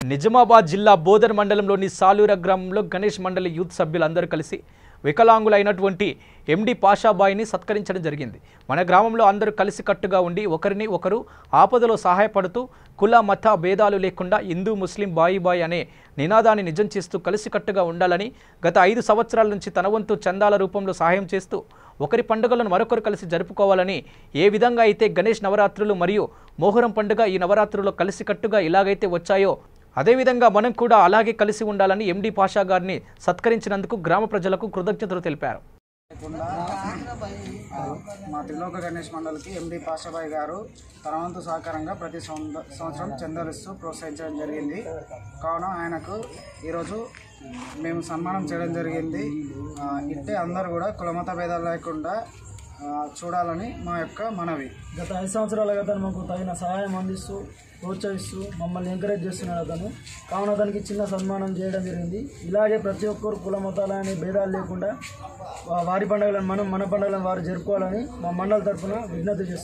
నిజామాబాద్ జిల్లా బోధన్ మండలంలోని సాలూర గ్రామంలో గణేష్ మండలి యూత్ సభ్యులందరూ కలిసి వికలాంగులైనటువంటి ఎండి పాషాబాయిని సత్కరించడం జరిగింది. మన గ్రామంలో అందరూ కలిసికట్టుగా ఉండి ఒకరిని ఒకరు ఆపదలో సహాయపడుతూ కుల మత భేదాలు లేకుండా హిందూ ముస్లిం బాయి బాయి అనే నినాదాన్ని నిజం చేస్తూ కలిసికట్టుగా ఉండాలని గత 5 సంవత్సరాల నుంచి తన వంతు చందాల రూపంలో సహాయం చేస్తూ ఒకరి పండుగలను మరొకరు కలిసి జరుపుకోవాలని, ఏ విధంగా అయితే గణేష్ నవరాత్రులు మరియు మోహరం పండుగ ఈ నవరాత్రుల్లో కలిసికట్టుగా ఇలాగైతే వచ్చాయో అదేవిధంగా మనం కూడా అలాగే కలిసి ఉండాలని ఎండి పాషా గారిని సత్కరించినందుకు గ్రామ ప్రజలకు కృతజ్ఞతలు తెలిపారు. మా త్రిలోక గణేష్ మండలికి ఎండి పాషాబాయి గారు తన వంతు సహకారంగా ప్రతి సంవత్సరం చందాలిస్తూ ప్రోత్సహించడం జరిగింది. కావున ఆయనకు ఈరోజు మేము సన్మానం చేయడం జరిగింది. ఇట్టే అందరూ కూడా కులమత భేదాలు లేకుండా చూడాలని మా యొక్క మనవి. గత 5 సంవత్సరాలుగా అతను మాకు తగిన సహాయం అందిస్తూ ప్రోత్సహిస్తూ మమ్మల్ని ఎంకరేజ్ చేస్తున్నాడు అతను. కావున అతనికి చిన్న సన్మానం చేయడం జరిగింది. ఇలాగే ప్రతి ఒక్కరు కుల మతాలని భేదాలు లేకుండా వారి పండుగలను మన పండుగలను వారు జరుపుకోవాలని మా మండలి తరఫున విజ్ఞప్తి చేస్తున్నాం.